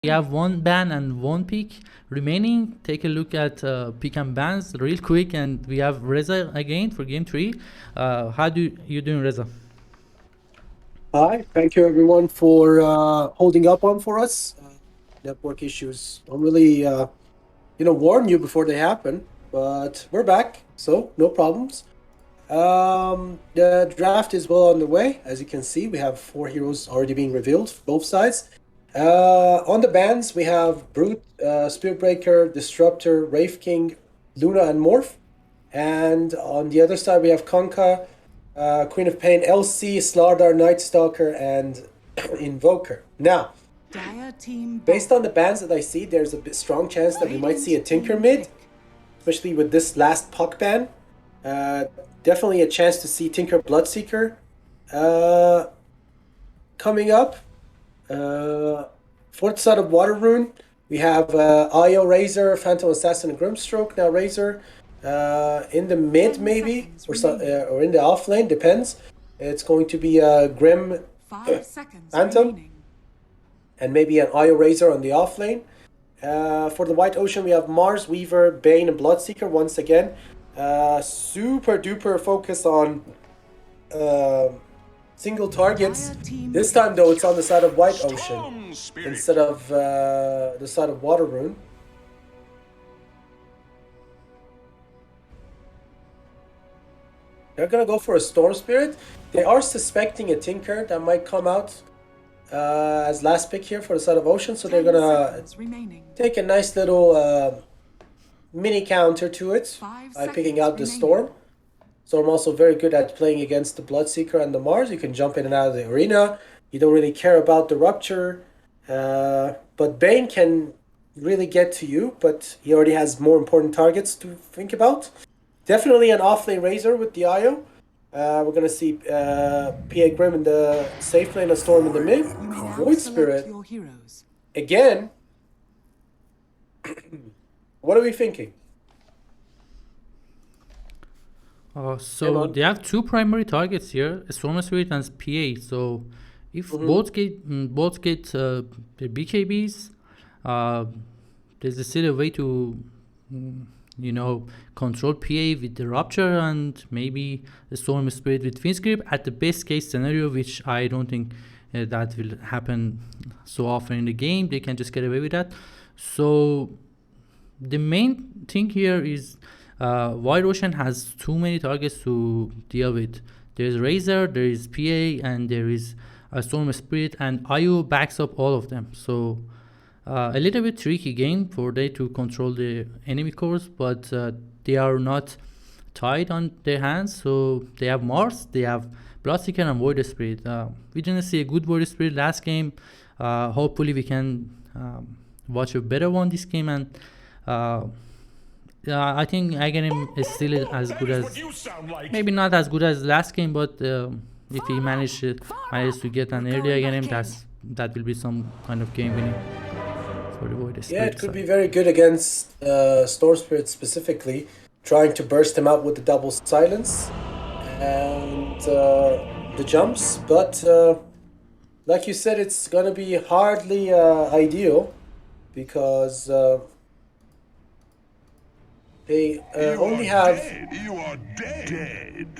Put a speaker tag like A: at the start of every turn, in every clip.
A: We have one ban and one pick remaining. Take a look at pick and bans real quick, and we have Reza again for game 3. How do you doing, Reza?
B: Hi, thank you everyone for holding up on for us. Network issues don't really, warn you before they happen, but we're back, so no problems. The draft is well on the way. As you can see, we have 4 heroes already being revealed, both sides. On the bans, we have Brute, Spiritbreaker, Disruptor, Wraith King, Luna, and Morph. And on the other side, we have Konka, Queen of Pain, LC, Slardar, Night Stalker, and Invoker. Now, based on the bans that I see, there's a strong chance that we might see a Tinker mid, especially with this last Puck ban. Definitely a chance to see Tinker Bloodseeker coming up. Fourth side of Water Rune, we have Io, Razor, Phantom Assassin, and Grimstroke. Now Razor in the mid maybe, or in the off lane, depends. It's going to be a Grim Phantom, and maybe an Io Razor on the off lane. For the White Ocean, we have Mars, Weaver, Bane, and Bloodseeker once again. Super duper focus on single targets. This time though, it's on the side of White Ocean instead of the side of Water Rune. They're gonna go for a Storm Spirit. They are suspecting a Tinker that might come out as last pick here for the side of Ocean, so they're gonna take a nice little mini counter to it by picking out the Storm. Storm also very good at playing against the Bloodseeker and the Mars. You can jump in and out of the arena. You don't really care about the Rupture. But Bane can really get to you, but he already has more important targets to think about. Definitely an off-lane Razor with the Io. We're going to see PA Grim in the safe lane, a Storm in the mid. Void Spirit. Again, what are we thinking?
A: So they have 2 primary targets here, Storm Spirit and PA. So if both get the BKBs, there's still a way to control PA with the Rupture and maybe the Storm Spirit with Fiend's Grip at the best case scenario, which I don't think that will happen so often in the game. They can just get away with that. So the main thing here is White Ocean has too many targets to deal with. There's Razor, there is PA, and there is a Storm Spirit, and Io backs up all of them. So a little bit tricky game for they to control the enemy cores, but they are not tied on their hands. So they have Mars, they have Bloodseeker and Void Spirit. We didn't see a good Void Spirit last game. Hopefully we can watch a better one this game, and I think Aghanim is still as good as, maybe not as good as last game, but if he manages to get an early Aghanim, that will be some kind of game winning for the Void Spirit.
B: Yeah, it could be very good against Storm Spirit specifically, trying to burst him out with the double silence and the jumps, but like you said, it's gonna be hardly ideal because they only have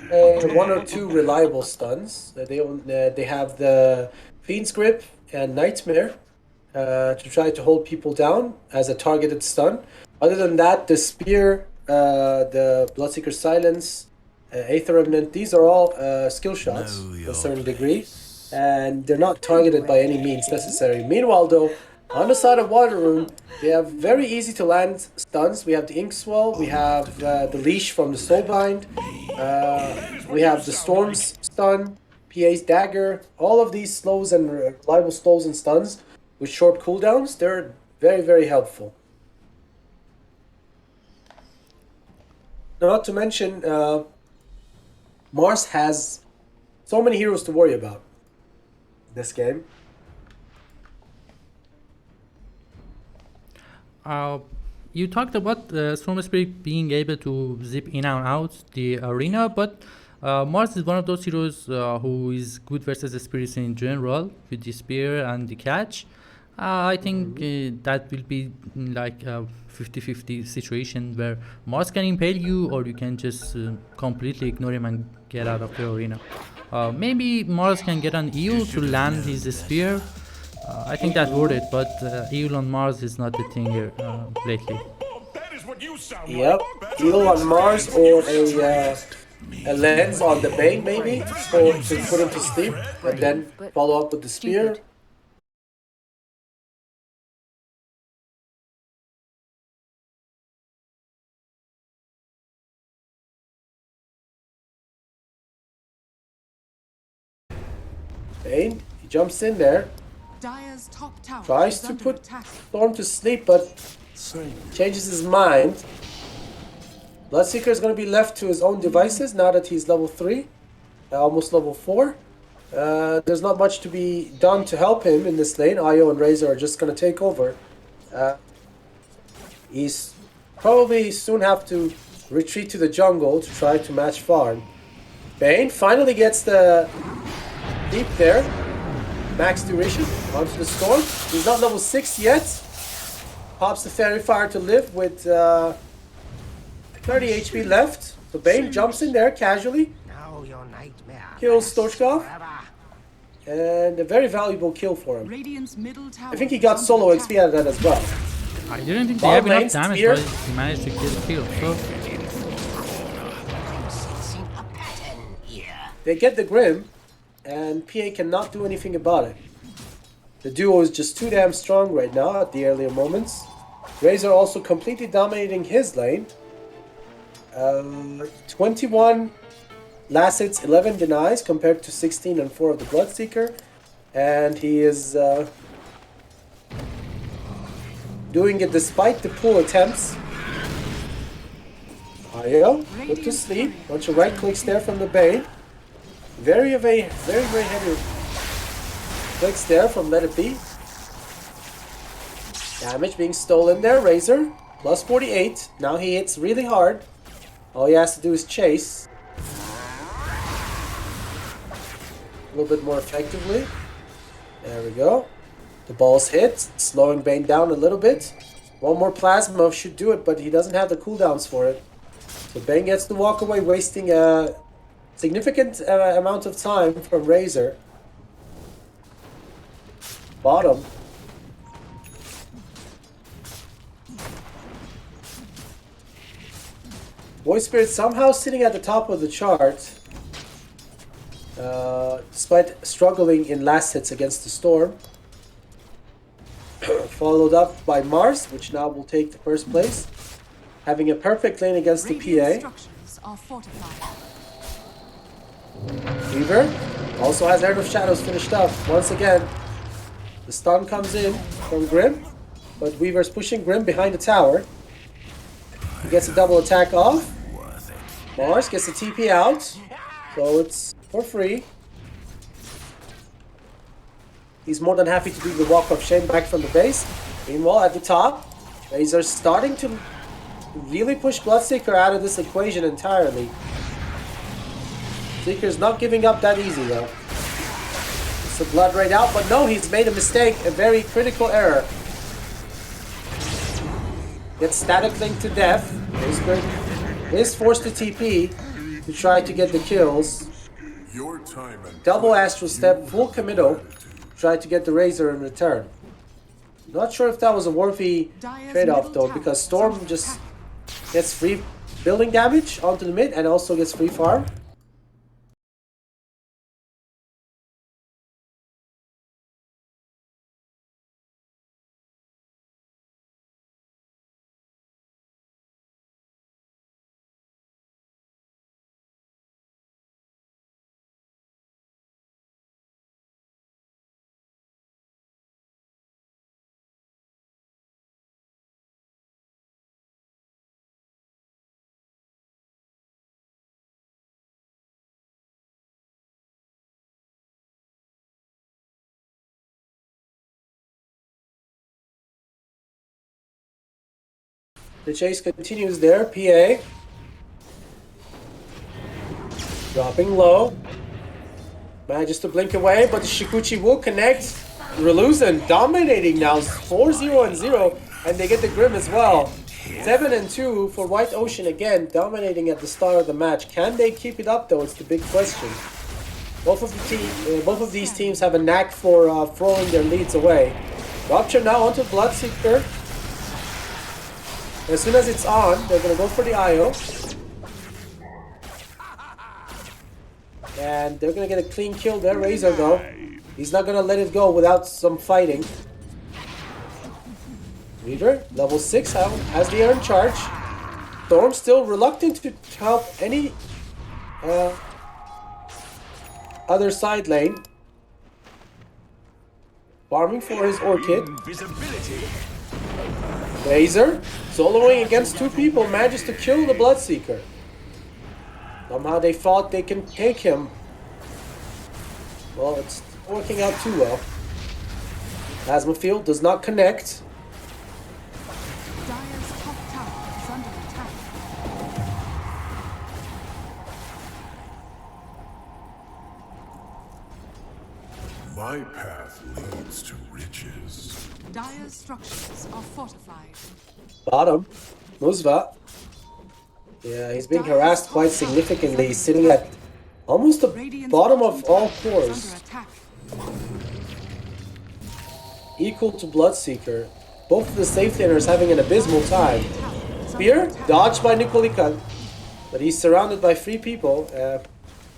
B: 1 or 2 reliable stuns. They have the Fiend's Grip and Nightmare to try to hold people down as a targeted stun. Other than that, the Spear, the Bloodseeker Silence, Aether Remnant, these are all skill shots to a certain degree, and they're not targeted by any means necessary. Meanwhile though, on the side of Water Rune, they have very easy to land stuns. We have the Inkswell, we have the Leash from the Soulbind, we have the Storm's stun, PA's Dagger. All of these slows and reliable slows and stuns with short cooldowns, they're very, very helpful. Not to mention, Mars has so many heroes to worry about this game.
A: You talked about Storm Spirit being able to zip in and out the arena, but Mars is one of those heroes who is good versus the spirits in general with the spear and the catch. I think that will be like a 50-50 situation where Mars can impale you, or you can just completely ignore him and get out of the arena. Maybe Mars can get an eel to land his spear. I think that's worth it, but eel on Mars is not the thing here lately.
B: Yep, eel on Mars or a lens on the Bane maybe, or to put him to sleep and then follow up with the spear. Bane, he jumps in there, tries to put Storm to sleep, but changes his mind. Bloodseeker is going to be left to his own devices now that he's level 3, almost level 4. There's not much to be done to help him in this lane. Io and Reza are just going to take over. He's probably soon have to retreat to the jungle to try to match farm. Bane finally gets the deep there. Max duration onto the storm. He's not level 6 yet. Pops the fairy fire to live with 30 HP left. So Bane jumps in there casually. Kills Stochkov. And a very valuable kill for him. I think he got solo XP out of that as well.
A: I didn't think they have enough damage, but he managed to kill. So
B: they get the Grim, and PA cannot do anything about it. The duo is just too damn strong right now at the earlier moments. Reza also completely dominating his lane. 21 last hits, 11 denies compared to 16 and 4 of the Bloodseeker. And he is doing it despite the pool attempts. Io, put to sleep. Bunch of right clicks there from the Bane. Very heavy clicks there from Let It Be. Damage being stolen there. Razor, plus 48. Now he hits really hard. All he has to do is chase. A little bit more effectively. There we go. The ball's hit, slowing Bane down a little bit. One more plasma should do it, but he doesn't have the cooldowns for it. So Bane gets to walk away, wasting a significant amount of time from Razor. Bottom. Void Spirit somehow sitting at the top of the chart. Despite struggling in last hits against the Storm. Followed up by Mars, which now will take the first place. Having a perfect lane against the PA. Weaver also has Heart of Shadows finished up. Once again, the stun comes in from Grim, but Weaver's pushing Grim behind the tower. He gets a double attack off. Mars gets the TP out, so it's for free. He's more than happy to do the walk of shame back from the base. Meanwhile, at the top, Razor's starting to really push Bloodseeker out of this equation entirely. Seeker's not giving up that easy though. It's the blood right out, but no, he's made a mistake, a very critical error. Gets static linked to death. Is forced to TP to try to get the kills. Double Astral Step, full Committal, try to get the Razor in return. Not sure if that was a worthy trade-off though, because Storm just gets free building damage onto the mid and also gets free farm. The chase continues there. PA dropping low. Manages to blink away, but the Shikuchi will connect. Rune dominating now, 4-0-0, and they get the Grim as well. 7-2 for White Ocean again, dominating at the start of the match. Can they keep it up though? It's the big question. Both of these teams have a knack for throwing their leads away. Rupture now onto Bloodseeker. As soon as it's on, they're gonna go for the IO. And they're gonna get a clean kill there. Reza though, he's not gonna let it go without some fighting. Reader, level 6 has the air in charge. Storm still reluctant to help any other side lane. Farming for his Orchid. Razor, soloing against two people, manages to kill the Bloodseeker. Somehow they thought they can take him. Well, it's working out too well. Plasma Field does not connect.
C: My path leads to riches.
D: Dire's structures are fortified.
B: Bottom, Muzva. Yeah, he's being harassed quite significantly. He's sitting at almost the bottom of all cores. Equal to Bloodseeker. Both of the safe laners having an abysmal time. Spear, dodged by Nikolikan. But he's surrounded by 3 people.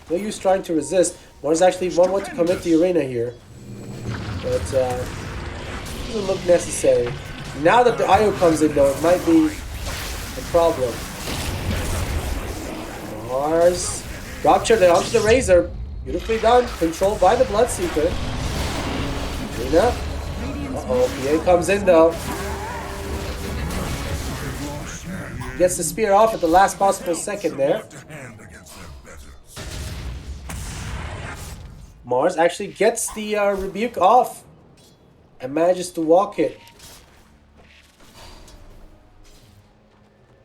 B: No use trying to resist. Mars actually want to commit the arena here. But doesn't look necessary. Now that the IO comes in though, it might be a problem. Mars. Rupture there onto the Razor. Beautifully done. Controlled by the Bloodseeker. Arena. Uh-oh, PA comes in though. Gets the spear off at the last possible second there. Mars actually gets the rebuke off and manages to walk it.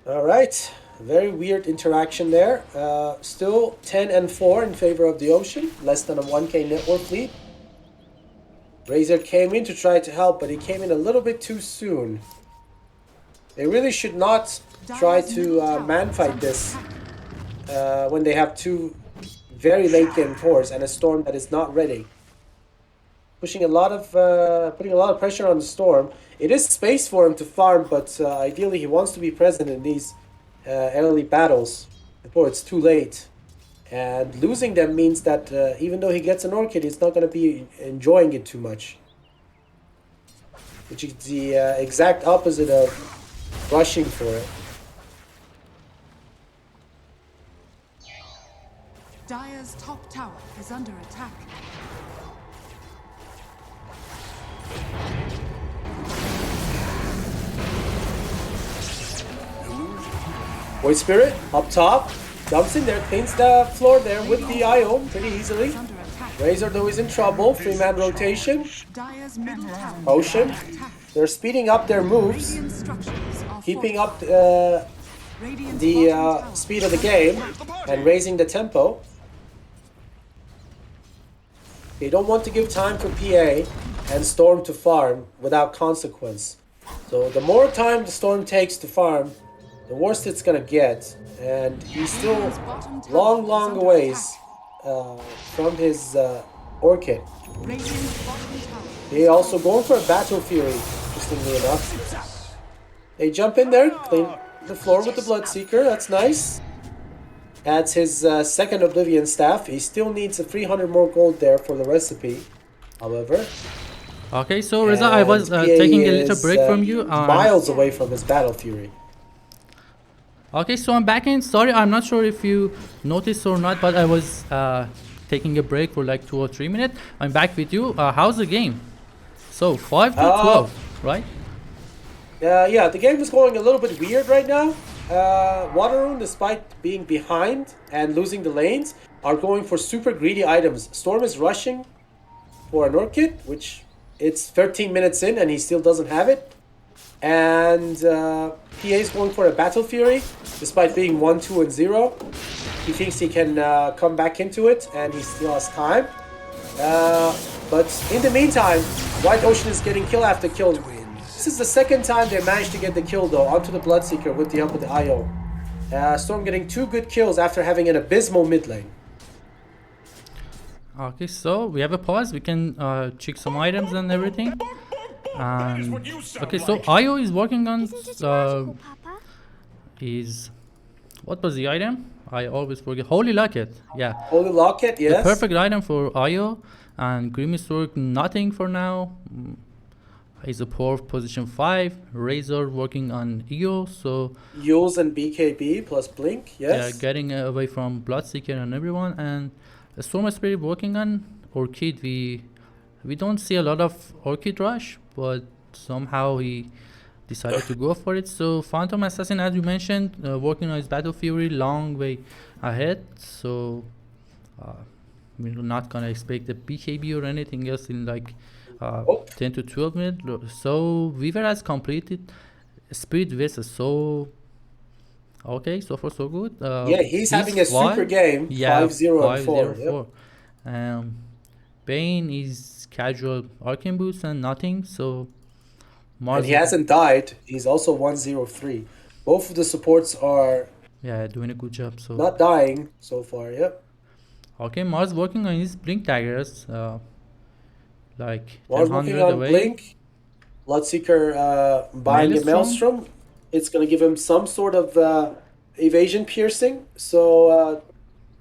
B: Alright, very weird interaction there. Still 10-4 in favor of the Ocean, less than a 1k network lead. Reza came in to try to help, but he came in a little bit too soon. They really should not try to man-fight this when they have 2 very late game cores and a Storm that is not ready. Putting a lot of pressure on the Storm. It is space for him to farm, but ideally he wants to be present in these early battles before it's too late. And losing them means that even though he gets an Orchid, he's not going to be enjoying it too much. Which is the exact opposite of rushing for it.
D: Dire's top tower is under attack.
B: Void Spirit up top, jumps in there, cleans the floor there with the IO pretty easily. Razor though is in trouble, 3-man rotation.
D: Dire's middle tower
B: Ocean, they're speeding up their moves, keeping up the speed of the game and raising the tempo. They don't want to give time for PA and Storm to farm without consequence. So the more time the Storm takes to farm, the worse it's gonna get. And he's still long ways from his Orchid. They also going for a Battle Fury, interestingly enough. They jump in there, clean the floor with the Bloodseeker, that's nice. Adds his second Oblivion Staff. He still needs a 300 more gold there for the recipe, however.
A: Okay, so Reza, I was taking a little break from you.
B: Miles away from his Battle Fury.
A: Okay, so I'm back in. Sorry, I'm not sure if you noticed or not, but I was taking a break for like 2 or 3 minutes. I'm back with you. How's the game? So 5-12, right?
B: Yeah, the game is going a little bit weird right now. Rune, despite being behind and losing the lanes, are going for super greedy items. Storm is rushing for an Orchid, which it's 13 minutes in and he still doesn't have it. And PA is going for a Battle Fury, despite being 1-2-0. He thinks he can come back into it, and he still has time. But in the meantime, White Ocean is getting kill after kill. This is the second time they managed to get the kill though onto the Bloodseeker with the help of the IO. Storm getting 2 good kills after having an abysmal mid lane.
A: Okay, so we have a pause. We can check some items and everything. Okay, so IO is working on is what was the item? I always forget. Holy Locket. Yeah.
B: Holy Locket, yes.
A: The perfect item for IO, and Grimm's work nothing for now. He's a poor position 5. Reza working on EO, so
B: Yules and BKB plus Blink, yes.
A: yeah, getting away from Bloodseeker and everyone, and Storm Spirit working on Orchid. We don't see a lot of Orchid Rush, but somehow he decided to go for it. So Phantom Assassin, as you mentioned, working on his Battle Fury, long way ahead. So we're not gonna expect the BKB or anything else in like 10 to 12 minutes. So Weaver has completed Spirit Vessel. So okay, so far so good.
B: Yeah, he's having a super game.
A: Yeah,
B: 5-0 and 4.
A: 5-0 4. Bane is casual Arcane Boost and nothing. So Mars,
B: And he hasn't died. He's also 1-0-3. Both of the supports are
A: doing a good job. So
B: not dying so far, yep.
A: okay, Mars working on his Blink daggers. Like
B: Mars
A: 100
B: working on
A: away.
B: Blink. Bloodseeker buying a Maelstrom. It's going to give him some sort of evasion piercing. So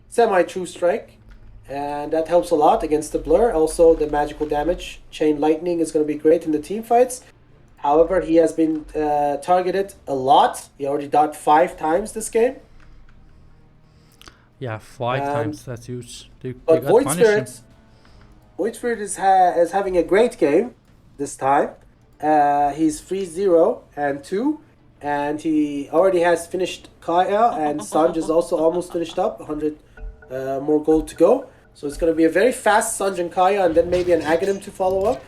B: semi-true strike. And that helps a lot against the Blur. Also, the magical damage. Chain Lightning is going to be great in the team fights. However, he has been targeted a lot. He already died 5 times this game.
A: Yeah, 5 times. That's huge. They
B: But
A: got
B: Void
A: punished.
B: Spirit is having a great game this time. He's 3-0 and 2. And he already has finished Kaya. And Sanj is also almost finished up. 100 more gold to go. So it's going to be a very fast Sanj and Kaya. And then maybe an Aghanim to follow up.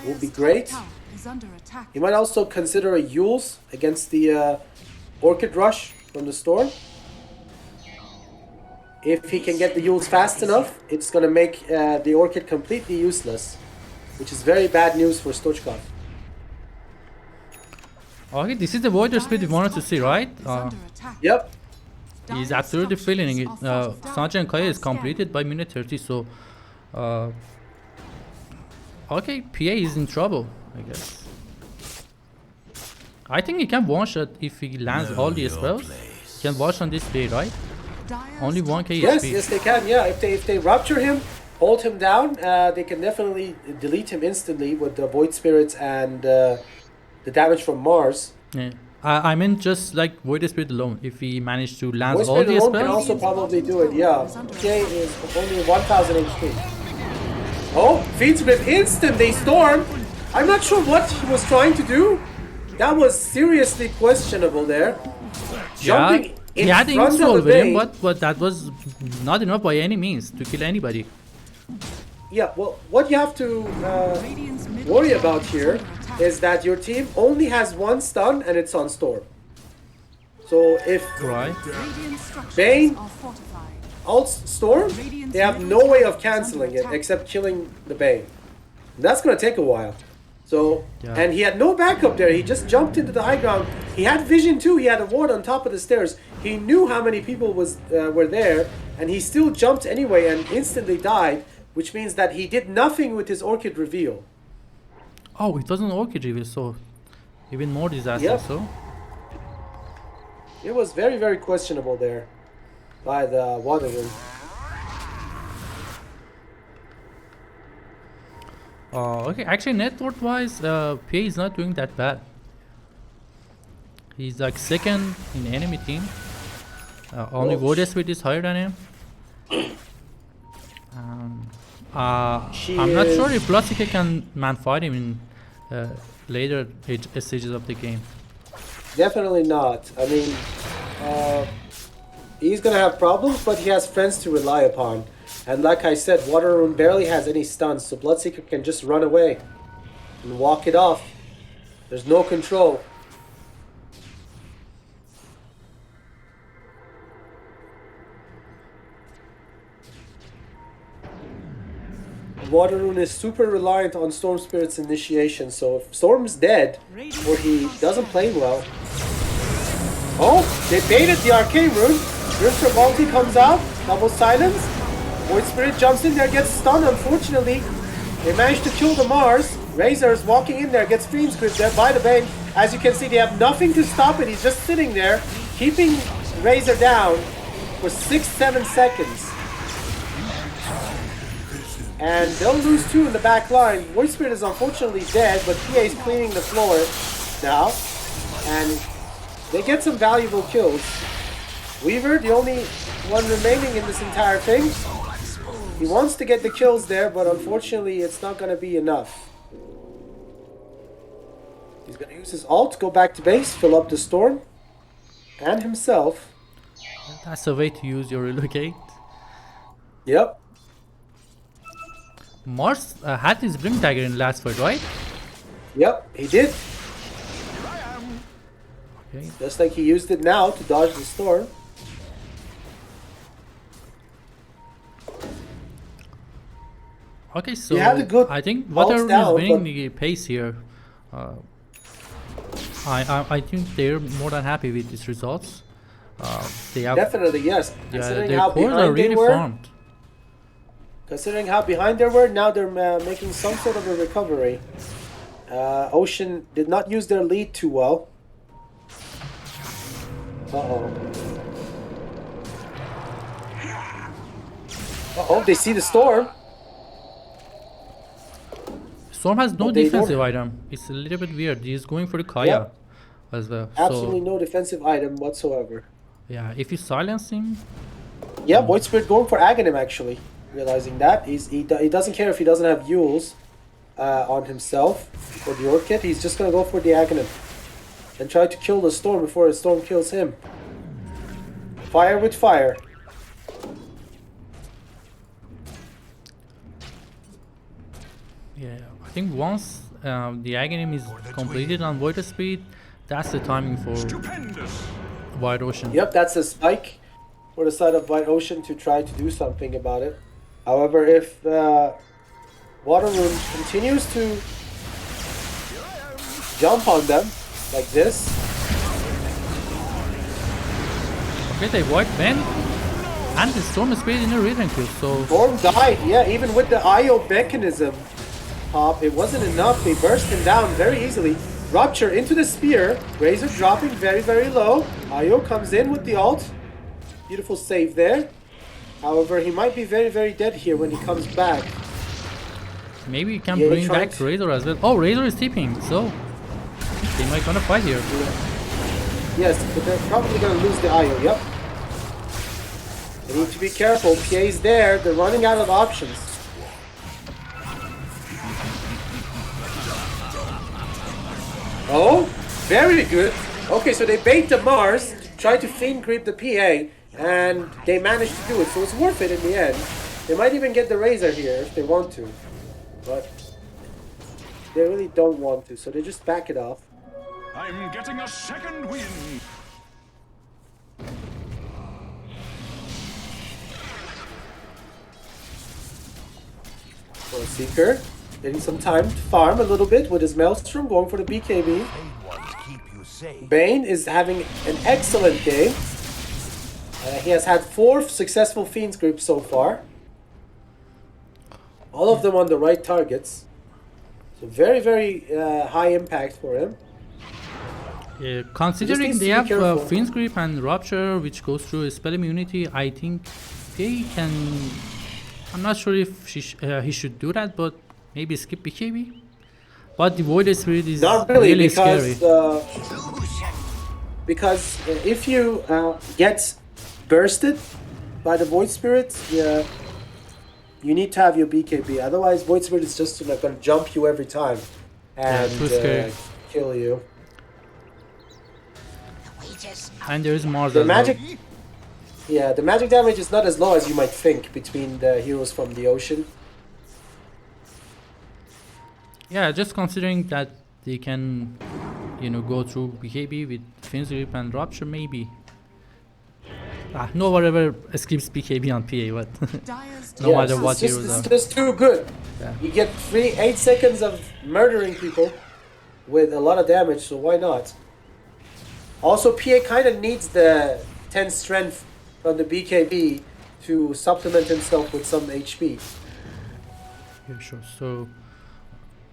B: Would be great. He might also consider a Yules against the Orchid Rush from the Storm. If he can get the Yules fast enough, it's going to make the Orchid completely useless, which is very bad news for Stochkov.
A: Okay, this is the Void Spirit we wanted to see, right?
B: Yep.
A: He's absolutely feeling it. Sanjay and Kaya is completed by minute 30, so okay, PA is in trouble, I guess. I think he can one-shot if he lands all the spells. He can watch on this play, right? Only 1k
B: Yes,
A: HP.
B: yes they can, yeah. If they rupture him, hold him down, they can definitely delete him instantly with the Void Spirits and the damage from Mars.
A: Yeah. I mean just like Void Spirit alone, if he managed to land
B: Void
A: all
B: Spirit
A: the
B: alone can
A: spells.
B: also probably do it, yeah. K is only 1000 HP. Oh, Fiend's Grip instant, they storm. I'm not sure what he was trying to do. That was seriously questionable there. Jumping
A: He
B: in
A: had the
B: front
A: install
B: of the
A: with him,
B: Bane.
A: but that was not enough by any means to kill anybody.
B: Yeah, well, what you have to worry about here is that your team only has 1 stun and it's on Storm. So if
A: Right.
B: Bane ults Storm, they have no way of cancelling it except killing the Bane. And that's gonna take a while. So,
A: Yeah.
B: and he had no backup there. He just jumped into the high ground. He had vision too. He had a ward on top of the stairs. He knew how many people were there, and he still jumped anyway and instantly died, which means that he did nothing with his Orchid reveal.
A: Oh, it wasn't Orchid reveal, so even more disaster.
B: Yep.
A: So
B: It was very, very questionable there by the Waterman.
A: okay, actually net worth wise, PA is not doing that bad. He's like second in enemy team. Only Void Spirit is higher than him. I'm not sure if Bloodseeker can man-fight him in later stages of the game.
B: Definitely not. I mean, he's gonna have problems, but he has friends to rely upon. And like I said, Water Rune barely has any stuns, so Bloodseeker can just run away and walk it off. There's no control. Water Rune is super reliant on Storm Spirit's initiation, so if Storm's dead, or he doesn't play well... Oh, they baited the Arcane Rune. Rune ulti comes out, double silence. Void Spirit jumps in there, gets stunned, unfortunately. They managed to kill the Mars. Reza is walking in there, gets Fiend's Grip there by the Bane. As you can see, they have nothing to stop it. He's just sitting there, keeping Reza down for 6-7 seconds. And they'll lose 2 in the back line. Void Spirit is unfortunately dead, but PA is cleaning the floor now. And they get some valuable kills. Weaver, the only one remaining in this entire thing. He wants to get the kills there, but unfortunately it's not going to be enough. He's going to use his ult, go back to base, fill up the storm, and himself.
A: That's a way to use your relocate.
B: Yep.
A: Mars had his Brim Dagger in last fight, right?
B: Yep, he did.
A: Okay.
B: Just like he used it now to dodge the storm.
A: Okay, so
B: He had a good
A: I think
B: ult
A: Water
B: down,
A: is winning
B: but-
A: the pace here. I think they're more than happy with these results. They have
B: Definitely, yes.
A: yeah,
B: Considering
A: their
B: how
A: cores are
B: behind they
A: really
B: were,
A: formed.
B: considering how behind they were, now they're making some sort of a recovery. Ocean did not use their lead too well. Uh-oh. Uh-oh, they see the storm.
A: Storm has no
B: But they
A: defensive
B: don't-
A: item. It's a little bit weird. He's going for the Kaya
B: Yep.
A: as well.
B: Absolutely
A: So
B: no defensive item whatsoever.
A: yeah, if you silence him,
B: Yeah, Void Spirit going for Aghanim actually. Realizing that. He doesn't care if he doesn't have Yules on himself for the Orchid. He's just going to go for the Aghanim. And try to kill the storm before the storm kills him. Fire with fire.
A: yeah, I think once the Aghanim is completed on Void Speed, that's the timing for Wide Ocean.
B: Yep, that's a spike for the side of White Ocean to try to do something about it. However, if Water Rune continues to jump on them like this,
A: Okay, they Void Ben and the Storm Speed in the return kill. So
B: Storm died. Yeah, even with the IO mechanism pop, it wasn't enough. They burst him down very easily. Rupture into the spear. Razor dropping very, very low. IO comes in with the ult. Beautiful save there. However, he might be very, very dead here when he comes back.
A: maybe you can
B: Yeah,
A: bring
B: trying
A: back
B: to-
A: Razor as well. Oh, Razor is tipping, so they might gonna fight here.
B: Yes, but they're probably going to lose the IO. Yep. They need to be careful. PA's there. They're running out of options. Oh, very good. Okay, so they bait the Mars, try to fiend creep the PA, and they managed to do it. So it's worth it in the end. They might even get the Razor here if they want to. But they really don't want to, so they just back it off.
C: I'm getting a second win.
B: So Seeker getting some time to farm a little bit with his Maelstrom, going for the BKB. Bane is having an excellent game. He has had 4 successful Fiends groups so far. All of them on the right targets. So very, very high impact for him.
A: Considering
B: needs
A: they
B: to be
A: have
B: careful.
A: Fiend's Grip and Rupture, which goes through spell immunity, I think they can. I'm not sure if he should do that, but maybe skip BKB. But the Void Spirit is
B: Not really,
A: scary.
B: because if you get bursted by the Void Spirit, you need to have your BKB. Otherwise, Void Spirit is just like going to jump you every time and
A: too scary.
B: kill you.
A: And there is Mars
B: The
A: as
B: magic,
A: well.
B: yeah, the magic damage is not as low as you might think between the heroes from the ocean.
A: Yeah, just considering that they can, go through BKB with Fiend's Grip and Rupture, maybe. No one ever skips BKB on PA, but
D: Dire's
A: no
D: top
A: matter
D: tower
A: what
B: it's
A: heroes
B: just,
A: are.
B: it's just too good.
A: Yeah.
B: You get 8 seconds of murdering people with a lot of damage, so why not? Also, PA kind of needs the 10 strength from the BKB to supplement himself with some HP.
A: Yeah, sure. So,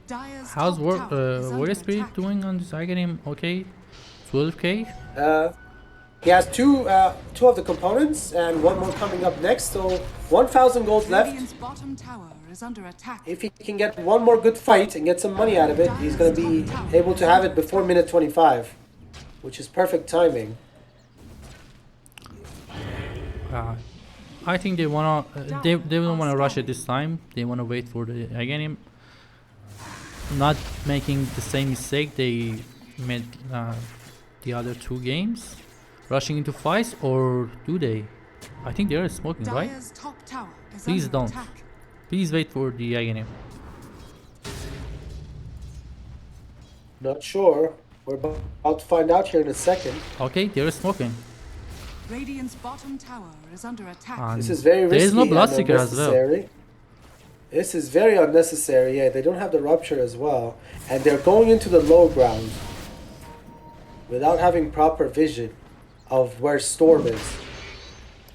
D: Dire's
A: how's
D: top tower is under
A: Warrior Spirit
D: attack.
A: doing on this? I get him okay. 12k.
B: He has two of the components and one more coming up next, so 1,000 gold left.
D: Radiant's bottom tower is under attack.
B: If he can get one more good fight and get some money out of it, he's going to be able to have it before minute 25, which is perfect timing.
A: I think they wanna they don't wanna rush it this time. They wanna wait for the again him not making the same mistake they made the other 2 games, rushing into fights, or do they? I think they are smoking, right?
D: Dire's top tower is
A: Please
D: under
A: don't.
D: attack.
A: Please wait for the again him.
B: Not sure. We're about to find out here in a second.
A: Okay, they are smoking.
D: Radiant's bottom tower is under attack.
B: This is very risky.
A: There is no
B: and
A: Bloodseeker as well.
B: unnecessary. This is very unnecessary. Yeah, they don't have the rupture as well, and they're going into the low ground without having proper vision of where storm is.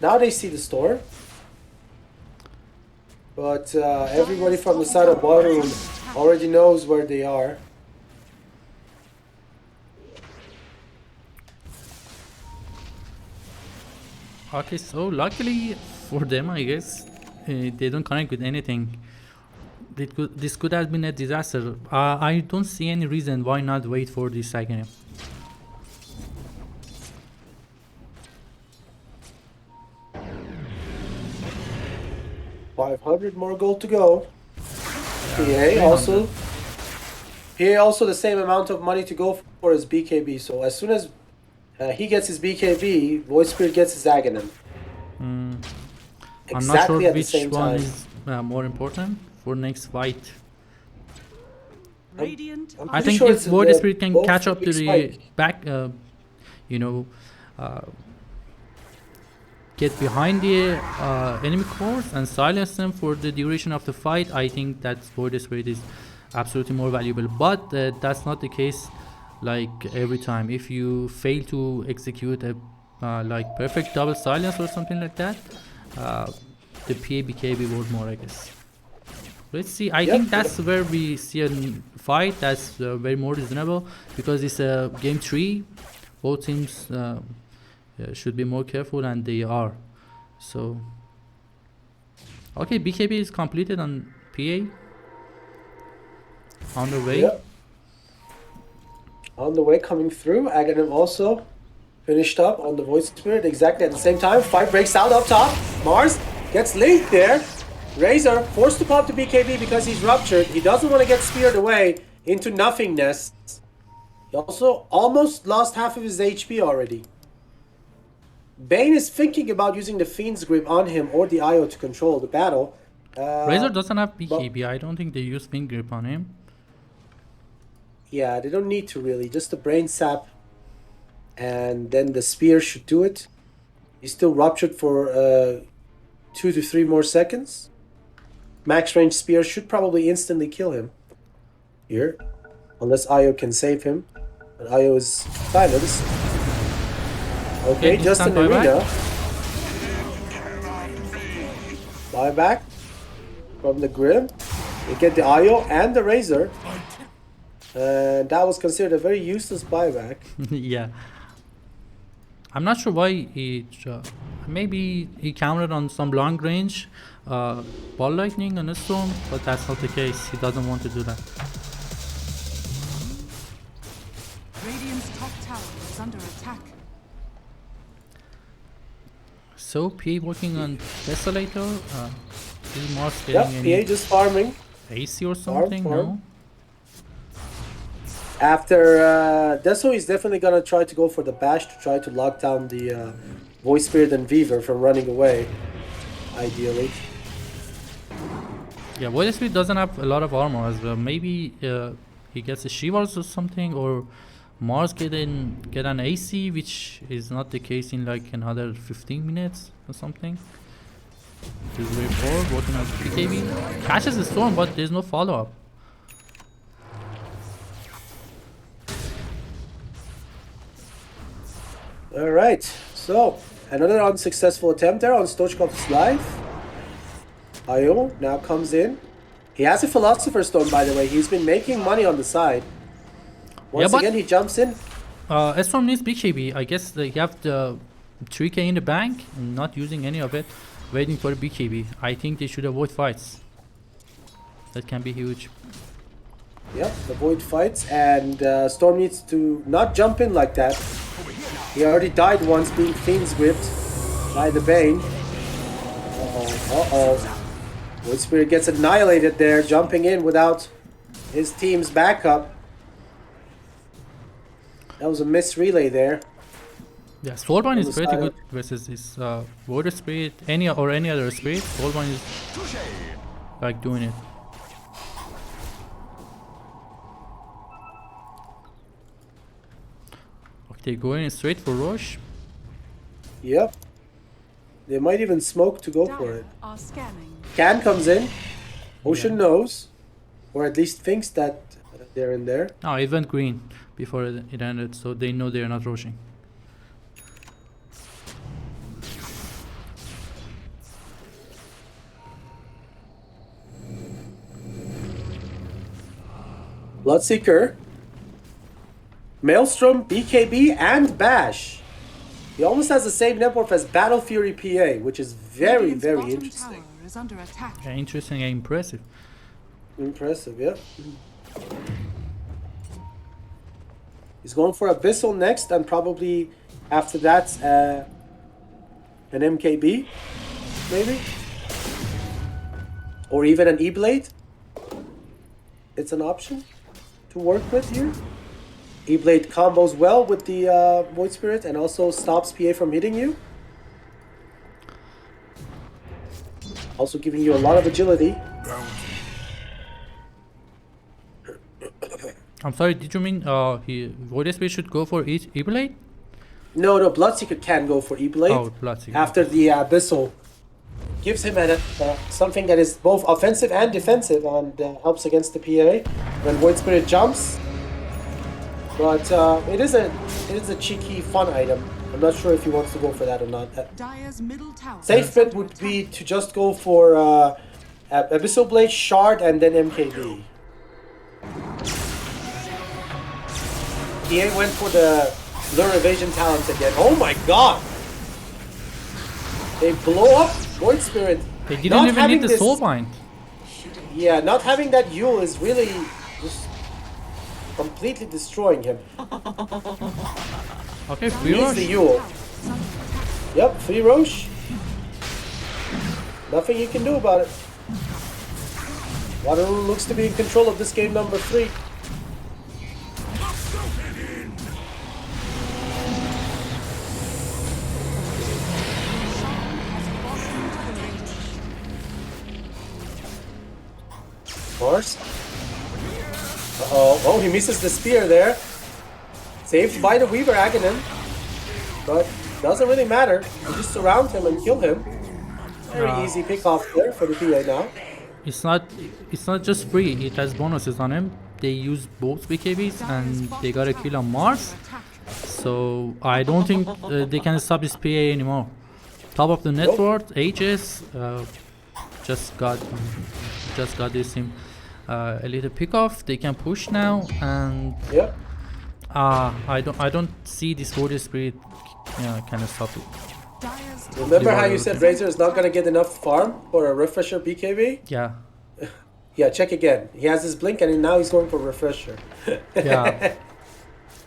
B: Now they see the storm, but everybody from the side of Waterroom already knows where they are.
A: Okay, so luckily for them, I guess, they don't connect with anything. This could have been a disaster. I don't see any reason why not wait for this again.
B: 500 more gold to go. PA also the same amount of money to go for his BKB. So as soon as he gets his BKB, Void Spirit gets his Aghanim.
A: I'm not
B: Exactly
A: sure
B: at the
A: which
B: same
A: one
B: time.
A: is more important for next fight.
D: Radiant
B: I'm
A: I
B: pretty
A: think
B: sure
A: if
B: it's
A: Void
B: the
A: Spirit can
B: both
A: catch up to
B: big
A: the
B: spike.
A: back, get behind the enemy cores and silence them for the duration of the fight, I think that Void Spirit is absolutely more valuable. But that's not the case like every time. If you fail to execute a like perfect double silence or something like that, the PABKB worth more, I guess. Let's see. I think that's where we see a fight that's very more reasonable, because it's a game 3. Both teams should be more careful, and they are. So, okay, BKB is completed on PA. On the way.
B: Yep. On the way, coming through. Aghanim also finished up on the Void Spirit exactly at the same time. Fight breaks out up top. Mars gets linked there. Reza forced to pop the BKB because he's ruptured. He doesn't want to get speared away into nothingness. He also almost lost half of his HP already. Bane is thinking about using the Fiend's Grip on him or the IO to control the battle.
A: Razor doesn't have BKB. I don't think they use Fiend Grip on him.
B: Yeah, they don't need to really. Just the Brain Sap. And then the Spear should do it. He's still ruptured for 2 to 3 more seconds. Max range Spear should probably instantly kill him. Here. Unless IO can save him. But IO is silenced. Okay, just an arena. Buyback from the Grim. We get the IO and the Razor. And that was considered a very useless buyback.
A: Yeah. I'm not sure why he... maybe he counted on some long range ball lightning on a storm, but that's not the case. He doesn't want to do that.
D: Radiant's top tower is under attack.
A: So, PA working on Desolator. Is Mars getting
B: Yep,
A: any
B: PA just farming.
A: AC or something?
B: farm.
A: No?
B: After Deso, he's definitely gonna try to go for the bash to try to lock down the Voice Spirit and Weaver from running away, ideally.
A: Yeah, Void Spirit doesn't have a lot of armor as well. Maybe he gets a Shivas or something, or Mars get an AC, which is not the case in like another 15 minutes or something. It is very poor, working on BKB. Catches the storm, but there's no follow-up.
B: Alright, so another unsuccessful attempt there on Stoichkov's life. Ayo now comes in. He has a Philosopher's Stone, by the way. He's been making money on the side. Once again, he jumps in.
A: Storm needs BKB. I guess they have the 3k in the bank, not using any of it, waiting for BKB. I think they should avoid fights. That can be huge.
B: Yep, avoid fights, and Storm needs to not jump in like that. He already died once being Fiend's gripped by the Bane. Uh-oh. Void Spirit gets annihilated there, jumping in without his team's backup. That was a missed relay there.
A: Yeah, Soulbind is pretty good versus his Water Spirit, any other spirit. Soulbind is like doing it. Okay, going straight for Roche.
B: Yep. They might even smoke to go for it.
D: Are scanning.
B: Can comes in. Ocean knows, or at least thinks that they're in there.
A: No, it went green before it ended, so they know they're not rushing.
B: Bloodseeker, Maelstrom, BKB, and Bash. He almost has the same net worth as Battle Fury PA, which is very,
D: Radiant's
B: very
D: bottom
B: interesting.
D: tower is under attack.
A: Yeah, interesting and impressive.
B: Impressive, yeah. He's going for Abyssal next, and probably after that, an MKB, maybe? Or even an E-Blade. It's an option to work with here. E-Blade combos well with the Void Spirit and also stops PA from hitting you. Also giving you a lot of agility.
A: I'm sorry, did you mean Void Spirit should go for E-Blade?
B: No, Bloodseeker can go for E-Blade.
A: Oh, Bloodseeker.
B: After the Abyssal gives him something that is both offensive and defensive and helps against the PA when Void Spirit jumps. But it is a cheeky, fun item. I'm not sure if he wants to go for that or not.
D: Dire's middle tower.
B: Safe bet would be to just go for Abyssal Blade, Shard, and then MKB. He went for the Lure Evasion talent again. Oh my god! They blow up Void Spirit.
A: They didn't even need the Soulbind.
B: Yeah, not having that Yule is really just completely destroying him.
A: Okay,
B: He
A: free
B: needs
A: rush.
B: the Yule. Yep, free Roche. Nothing you can do about it. Waterloo looks to be in control of this game number 3. Course. Oh, he misses the spear there. Saved by the Weaver Aghanim. But doesn't really matter. You just surround him and kill him. Very easy pick off there for the PA now.
A: It's not just free, it has bonuses on him. They use both BKBs and they got a kill on Mars. So I don't think they can stop this PA anymore. Top of the net worth, Aegis, just got this him a little pick off. They can push now, and I don't see this Water Spirit can stop it.
B: Remember how you said Reza is not gonna get enough farm for a refresher BKB?
A: Yeah.
B: Yeah, check again. He has his blink and now he's going for refresher.
A: Yeah.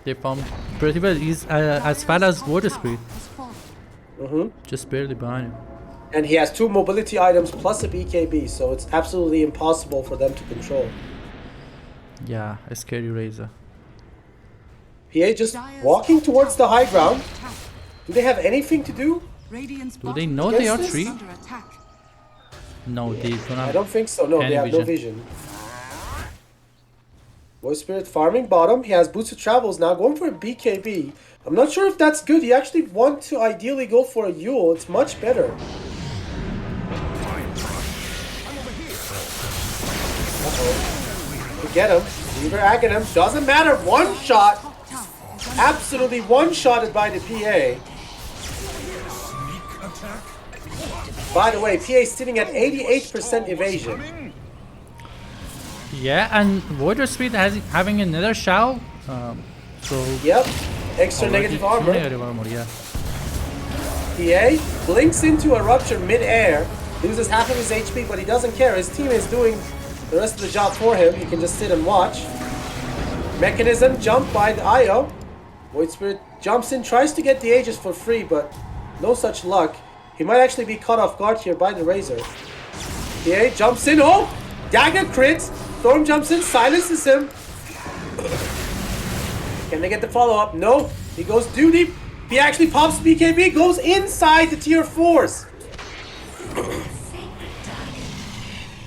A: They found pretty well. He's as fat as Water Spirit. Just barely behind him.
B: And he has 2 mobility items plus a BKB, so it's absolutely impossible for them to control.
A: Yeah, a scary Reza.
B: PA just walking towards the high ground. Do they have anything to do?
A: Do they know they are 3? No, they don't have.
B: I don't think so. No, they have no vision. Voice Spirit farming bottom. He has Boots of Travels now, going for a BKB. I'm not sure if that's good. You actually want to ideally go for a Yule. It's much better. Uh-oh. We get him. Weaver agging him. Doesn't matter. One shot. Absolutely one-shotted by the PA. By the way, PA is sitting at 88% evasion.
A: Yeah, and Voider Speed having another shell. So
B: Yep. Extra negative armor.
A: Negative armor, yeah.
B: PA blinks into a rupture mid-air, loses half of his HP, but he doesn't care. His team is doing the rest of the job for him. He can just sit and watch. Mechanism jump by the IO. Void Spirit jumps in, tries to get the Aegis for free, but no such luck. He might actually be caught off guard here by the Razor. PA jumps in. Oh! Dagger crits. Storm jumps in, silences him. Can they get the follow-up? No. He goes doo deep. He actually pops BKB, goes inside the tier 4s.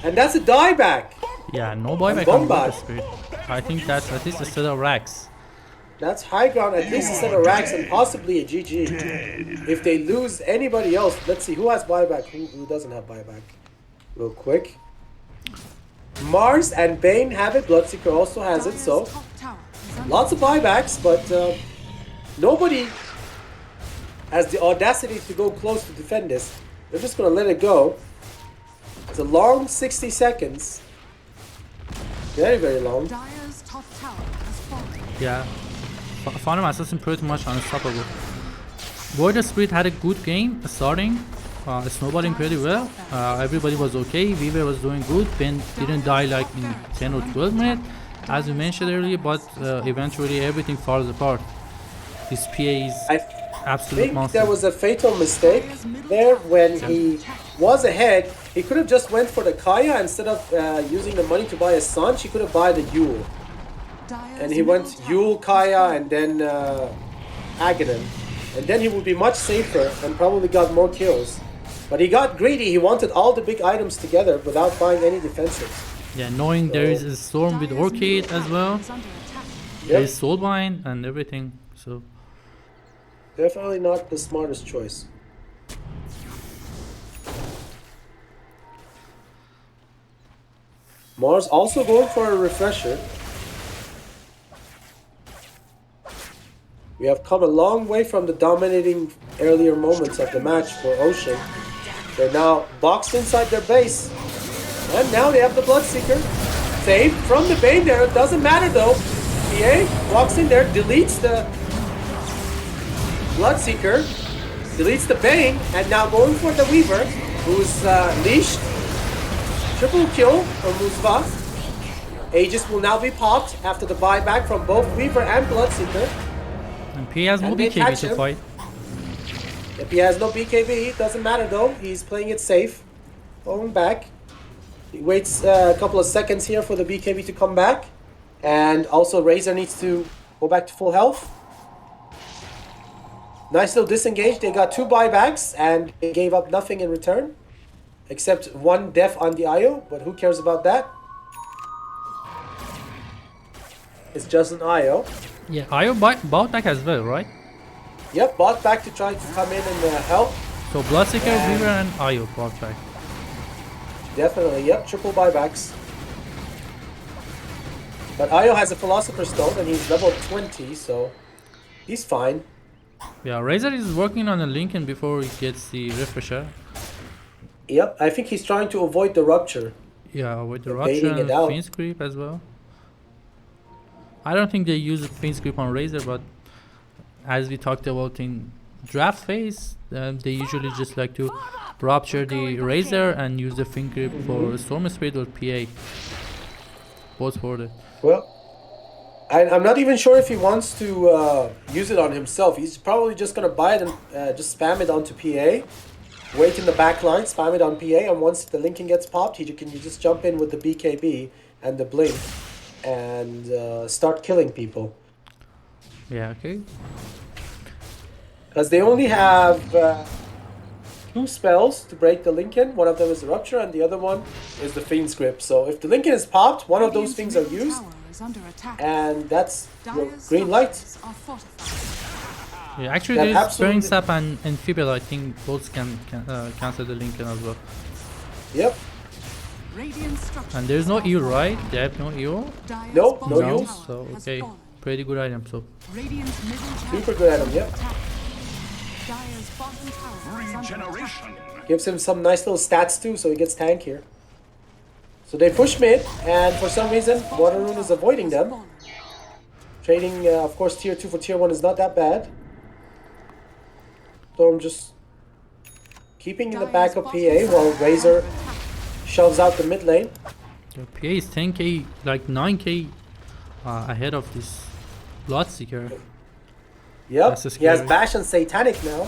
B: And that's a dieback.
A: Yeah, no buyback on Voider Spirit. I think that's at least a set of racks.
B: That's high ground, at least a set of racks and possibly a GG. If they lose anybody else, let's see who has buyback, who doesn't have buyback. Real quick. Mars and Bane have it, Bloodseeker also has it, so lots of buybacks, but nobody has the audacity to go close to defend this. They're just gonna let it go. It's a long 60 seconds. Very, very long.
A: Yeah. Found him assassin pretty much unstoppable. Voider Spirit had a good game starting, snowballing pretty well. Everybody was okay. Weaver was doing good. Ben didn't die like in 10 or 12 minutes, as we mentioned earlier, but eventually everything falls apart. This PA is absolute monster.
B: I think there was a fatal mistake there when he was ahead. He could have just went for the Kaya instead of using the money to buy a Sanch. He could have bought the Yule. And he went Yule, Kaya, and then Aghanim. And then he would be much safer and probably got more kills. But he got greedy. He wanted all the big items together without buying any defensives.
A: Yeah, knowing there is a storm with Orchid as well. There is Soulbind and everything. So
B: definitely not the smartest choice. Mars also going for a refresher. We have come a long way from the dominating earlier moments of the match for Ocean. They're now boxed inside their base. And now they have the Bloodseeker. Saved from the Bane there. It doesn't matter though. PA walks in there, deletes the Bloodseeker, deletes the Bane, and now going for the Weaver, who's leashed. Triple kill from Musva. Aegis will now be popped after the buyback from both Weaver and Bloodseeker.
A: And P has no BKB to fight.
B: If he has no BKB, it doesn't matter though. He's playing it safe. Going back. He waits a couple of seconds here for the BKB to come back. And also Reza needs to go back to full health. Nice little disengage. They got 2 buybacks and they gave up nothing in return. Except 1 death on the IO, but who cares about that? It's just an IO.
A: Yeah, IO bought back as well, right?
B: Yep, bought back to try to come in and help.
A: So Bloodseeker, Weaver, and IO bought back.
B: Definitely, yep, triple buybacks. But IO has a Philosopher's Stone and he's level 20, so he's fine.
A: Yeah, Reza is working on a Lincoln before he gets the refresher.
B: Yep, I think he's trying to avoid the rupture.
A: Yeah, avoid the rupture and Fiend's Creep as well. I don't think they use Fiend's Creep on Reza, but as we talked about in draft phase, they usually just like to rupture the Razor and use the Fiend Creep for Storm Spirit or PA. Both for it.
B: Well, I'm not even sure if he wants to use it on himself. He's probably just going to buy it and just spam it onto PA. Wait in the back line, spam it on PA, and once the Lincoln gets popped, you just jump in with the BKB and the Blink and start killing people.
A: Yeah, okay.
B: Because they only have 2 spells to break the Lincoln. One of them is the Rupture and the other one is the Fiend's Grip. So if the Lincoln is popped, one of those things are used,
D: is under attack.
B: and that's your
D: Dire's
B: green light.
D: structures are fortified.
A: Yeah, actually,
B: That
A: there's
B: absolutely-
A: Burning Sap and Fibel. I think both can cancel the Lincoln as well.
B: Yep.
D: Radiant structures
A: And there's no
D: are
A: E,
D: fortified.
A: right? They have no E.
D: Dire's
B: Nope, no
D: bottom
B: use.
D: tower
A: So
D: has
A: okay,
D: fallen.
A: pretty good item. So
D: Radiant's middle tower
B: Super good item,
D: is
B: yep.
D: under attack. Dire's bottom tower is under attack.
C: Regeneration.
B: Gives him some nice little stats too, so he gets tank here. So they push mid, and for some reason, Rune is avoiding them. Trading, of course, tier 2 for tier 1 is not that bad. So I'm just keeping in the back of PA while Razor shoves out the mid lane.
A: the PA is 10k, like 9k ahead of this Bloodseeker.
B: Yep,
A: That's
B: he has
A: scary.
B: Bash and Satanic now.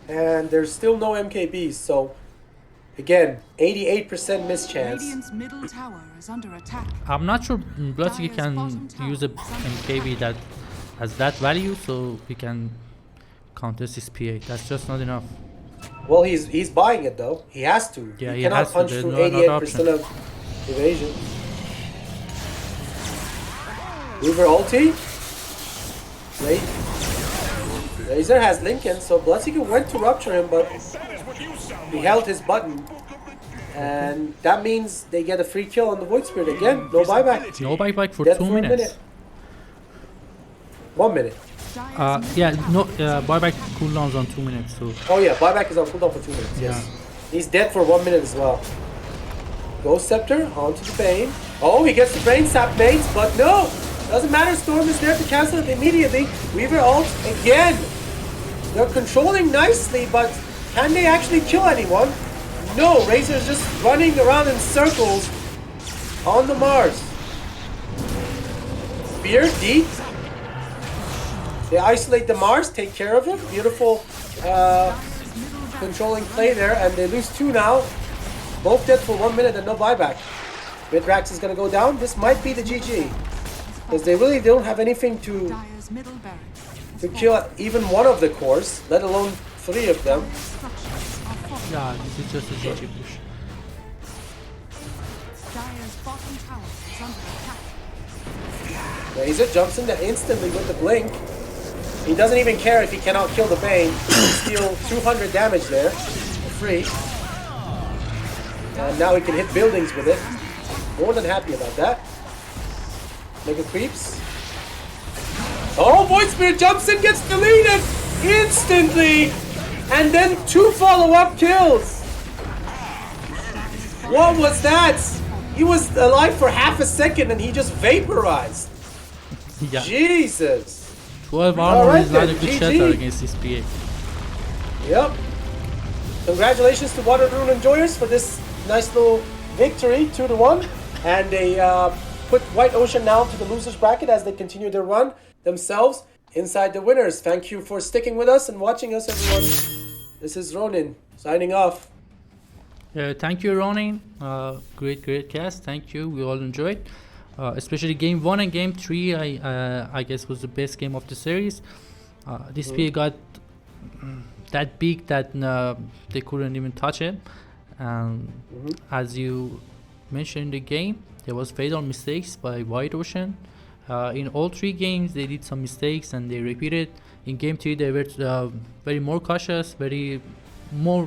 B: And there's still no MKBs, so again, 88% miss chance.
D: Radiant's middle tower is under attack.
A: I'm not sure Bloodseeker
D: Dire's
A: can
D: bottom tower
A: use a
D: is under
A: MKB that has that value, so we can contest this PA. That's just not enough.
B: Well, he's buying it though. He has to.
A: Yeah,
B: he
A: he
B: cannot
A: has to.
B: punch
A: There's
B: through
A: no another
B: 88% of evasion. Weaver ulti. Razor has Lincoln, so Bloodseeker went to rupture him, but he held his button. And that means they get a free kill on the Void Spirit again. No buyback.
A: No buyback for
B: Dead
A: 2
B: for a
A: minutes.
B: minute. 1 minute.
D: Dire's
A: Yeah,
D: middle
A: no
D: tower is
A: buyback cooldowns on 2 minutes. So
B: Oh yeah, buyback is on cooldown for 2 minutes, yes.
A: Yeah.
B: He's dead for 1 minute as well. Ghost Scepter onto the Bane. Oh, he gets the Brain Sap mates, but no! Doesn't matter, Storm is there to cancel it immediately. Weaver ult again! They're controlling nicely, but can they actually kill anyone? No, Razor is just running around in circles on the Mars. Spear deep. They isolate the Mars, take care of him. Beautiful controlling play there, and they lose 2 now. Both dead for 1 minute and no buyback. Midrax is going to go down. This might be the GG. Because they really don't have anything
D: Dire's middle barracks has
B: to
D: fallen.
B: kill even one of the cores, let alone 3 of them.
D: Structures are fortified.
A: yeah, this is just a GG push.
D: Dire's bottom tower is under attack.
B: Razor jumps in there instantly with the blink. He doesn't even care if he cannot kill the Bane. Steal 200 damage there for free. And now he can hit buildings with it. More than happy about that. Mega creeps. Oh, Void Spirit jumps in, gets deleted instantly. And then 2 follow-up kills. What was that? He was alive for half a second and he just vaporized.
A: Yeah,
B: Jesus.
A: 12 armor
B: Alright
A: is not a
B: then,
A: good
B: GG.
A: shelter against this PA.
B: Yep. Congratulations to Rune enjoyers for this nice little victory, 2-1. And they put White Ocean now to the losers bracket as they continue their run themselves inside the winners. Thank you for sticking with us and watching us, everyone. This is Ronin signing off.
A: Thank you, Ronin. Great cast. Thank you. We all enjoyed. Especially game 1 and game 3, I guess was the best game of the series. This PA got that big that they couldn't even touch it. As you mentioned in the game, there was fatal mistakes by White Ocean. In all 3 games, they did some mistakes and they repeated. In game 3, they were very more cautious, very more,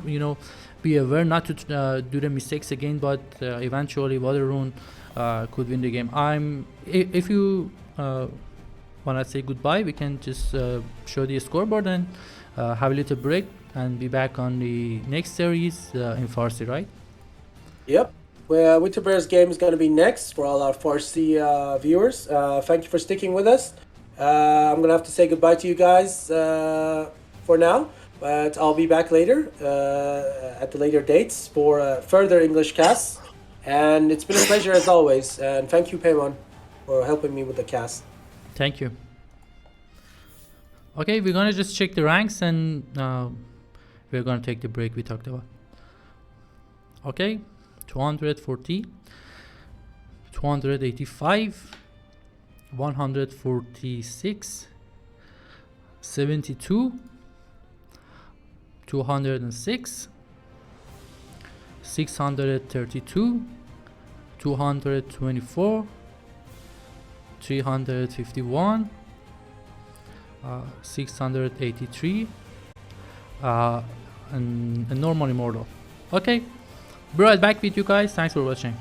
A: be aware not to do the mistakes again. But eventually, Rune could win the game. If you want to say goodbye, we can just show the scoreboard and have a little break and be back on the next series in Farsi, right?
B: Yep. Well, Winter Bears game is going to be next for all our Farsi viewers. Thank you for sticking with us. I'm going to have to say goodbye to you guys for now, but I'll be back later at the later dates for further English casts. And it's been a pleasure as always. And thank you, Peyman, for helping me with the cast.
A: Thank you. Okay, we're gonna just check the ranks and we're gonna take the break we talked about. Okay, 240, 285, 146, 72, 206, 632, 224, 351, 683, and a normal immortal. Okay, be right back with you guys. Thanks for watching.